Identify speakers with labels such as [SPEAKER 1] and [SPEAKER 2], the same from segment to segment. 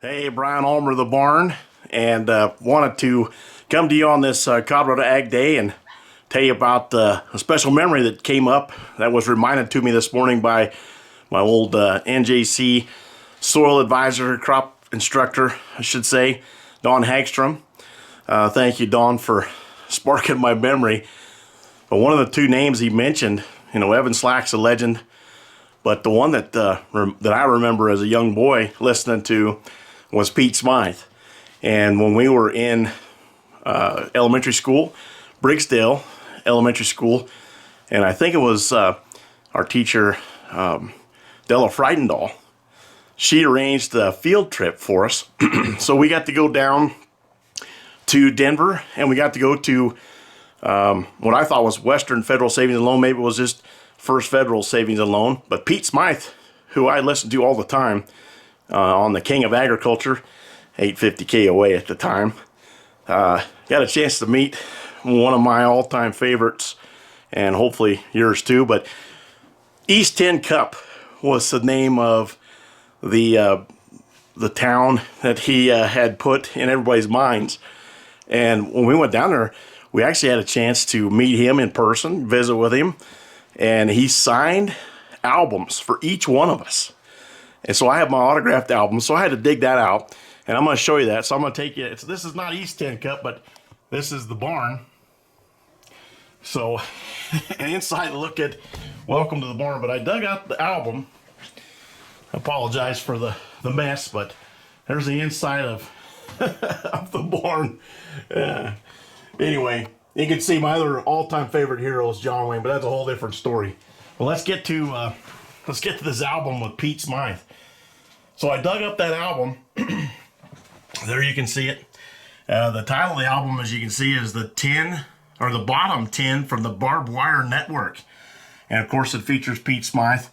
[SPEAKER 1] Hey, Brian Ulmer of the Barn, and wanted to come to you on this Colorado Ag Day and tell you about a special memory that came up that was reminded to me this morning by my old NJC soil advisor, crop instructor, I should say, Don Hagstrom. Thank you, Don, for sparking my memory. But one of the two names he mentioned, Evan Slack's a legend, but the one that that I remember as a young boy listening to was Pete Smythe. And when we were in elementary school, Briggsdale Elementary School, and I think it was our teacher, Della Freidendahl, she arranged a field trip for us. So we got to go down to Denver, and we got to go to what I thought was Western Federal Savings and Loan. Maybe it was just First Federal Savings and Loan. But Pete Smythe, who I listened to all the time on the King of Agriculture, 850 KOA at the time, got a chance to meet one of my all-time favorites, and hopefully yours too. But East 10 Cup was the name of the town that he had put in everybody's minds. And when we went down there, we actually had a chance to meet him in person, visit with him, and he signed albums for each one of us. And so I have my autographed album, so I had to dig that out, and I'm going to show you that. So I'm going to take you, this is not East 10 Cup, but this is the barn. So, an inside look at Welcome to the Barn, but I dug out the album. I apologize for the mess, but there's the inside of, of the barn. Anyway, you can see my other all-time favorite hero is John Wayne, but that's a whole different story. Well, let's get to this album with Pete Smythe. So I dug up that album. There you can see it. The title of the album, as you can see, is the 10, or the bottom 10 from the Barbed Wire Network. And of course it features Pete Smythe,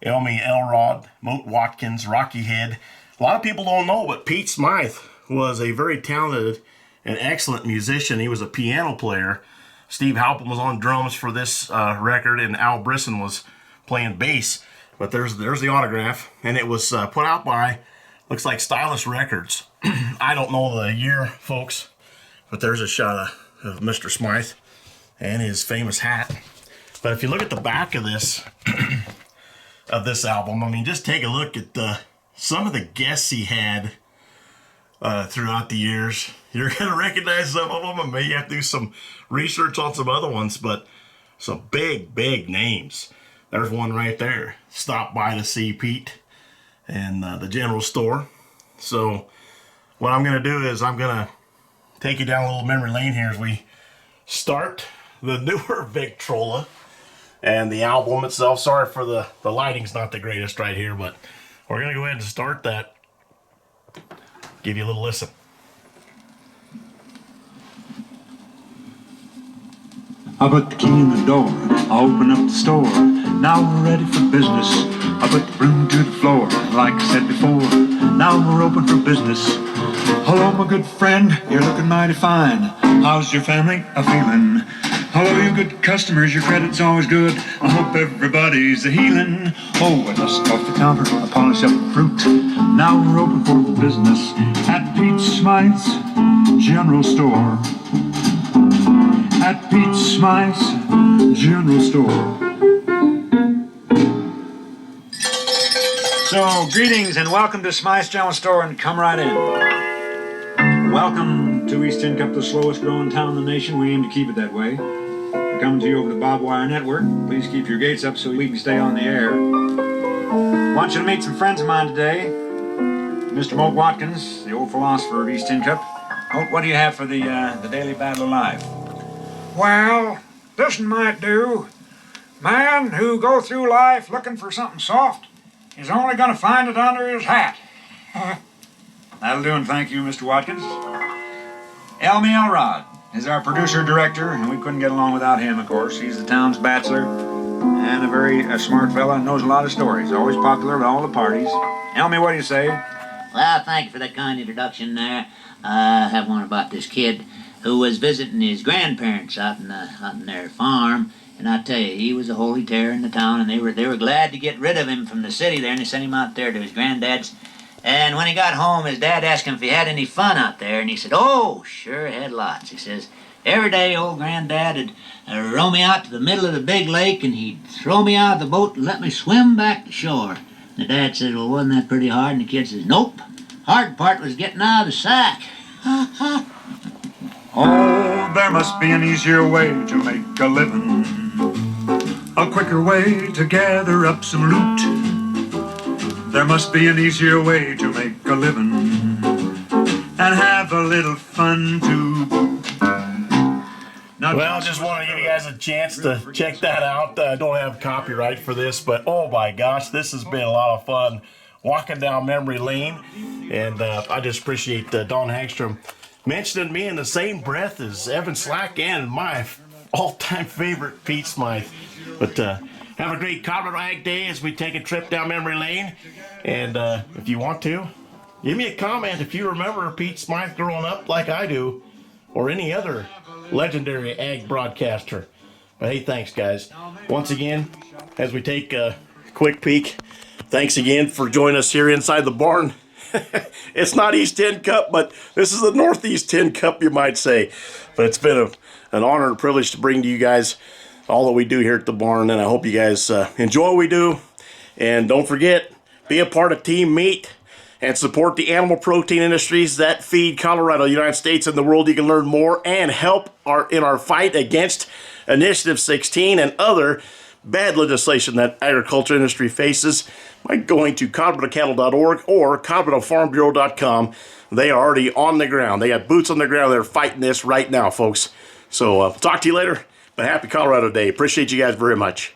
[SPEAKER 1] Elmy Elrod, Moat Watkins, Rocky Head. A lot of people don't know, but Pete Smythe was a very talented and excellent musician. He was a piano player. Steve Halpin was on drums for this record, and Al Brisson was playing bass. But there's the autograph, and it was put out by, looks like Stylish Records. I don't know the year, folks, but there's a shot of Mr. Smythe and his famous hat. But if you look at the back of this of this album, I mean, just take a look at some of the guests he had throughout the years. You're going to recognize some of them, and maybe you have to do some research on some other ones, but some big names. There's one right there. Stop by to see Pete and the general store. So what I'm going to do is I'm going to take you down a little memory lane here as we start the newer Victrola and the album itself. Sorry for the lighting's not the greatest right here, but we're going to go ahead and start that. Give you a little listen.
[SPEAKER 2] I put the key in the door, I open up the store. Now we're ready for business. I put the broom to the floor, like I said before. Now we're open for business. Hello, my good friend, you're looking mighty fine. How's your family a-feeling? Hello, you good customers, your credit's always good. I hope everybody's a-healing. Oh, I dust off the counter, I polish up the fruit. Now we're open for business at Pete Smythe's General Store. At Pete Smythe's General Store. So, greetings and welcome to Smythe's General Store, and come right in. Welcome to East 10 Cup, the slowest growing town in the nation. We aim to keep it that way. We're coming to you over the Barbed Wire Network. Please keep your gates up so we can stay on the air. I want you to meet some friends of mine today. Mr. Moat Watkins, the old philosopher of East 10 Cup. Moat, what do you have for the daily battle of life?
[SPEAKER 3] Well, this'n might do. Man who go through life looking for something soft is only gonna find it under his hat.
[SPEAKER 2] That'll do, and thank you, Mr. Watkins. Elmy Elrod is our producer-director, and we couldn't get along without him, of course. He's the town's bachelor, and a very smart fella, and knows a lot of stories. Always popular at all the parties. Elmy, what do you say?
[SPEAKER 4] Well, thank you for that kind introduction there. I have one about this kid who was visiting his grandparents out in their farm, and I tell you, he was a holy terror in the town, and they were glad to get rid of him from the city there, and they sent him out there to his granddad's. And when he got home, his dad asked him if he had any fun out there, and he said, "Oh, sure had lots." He says, "Every day old granddad would row me out to the middle of the big lake, and he'd throw me out of the boat and let me swim back to shore." The dad said, "Well, wasn't that pretty hard?" And the kid says, "Nope. Hard part was getting out of the sack."
[SPEAKER 2] Oh, there must be an easier way to make a living, a quicker way to gather up some loot. There must be an easier way to make a living and have a little fun too.
[SPEAKER 1] Well, just want to give you guys a chance to check that out. I don't have copyright for this, but oh my gosh, this has been a lot of fun walking down memory lane. And I just appreciate Don Hagstrom mentioning me in the same breath as Evan Slack and my all-time favorite Pete Smythe. But have a great Colorado Ag Day as we take a trip down memory lane. And if you want to, give me a comment if you remember Pete Smythe growing up like I do, or any other legendary ag broadcaster. But hey, thanks guys. Once again, as we take a quick peek, thanks again for joining us here inside the barn. It's not East 10 Cup, but this is the Northeast 10 Cup, you might say. But it's been an honor and privilege to bring to you guys all that we do here at the barn, and I hope you guys enjoy what we do. And don't forget, be a part of Team Meat and support the animal protein industries that feed Colorado, United States, and the world. You can learn more and help in our fight against Initiative 16 and other bad legislation that agriculture industry faces by going to coloradocattle.org or coloradofarmbureau.com. They are already on the ground. They got boots on the ground. They're fighting this right now, folks. So talk to you later, but happy Colorado Day. Appreciate you guys very much.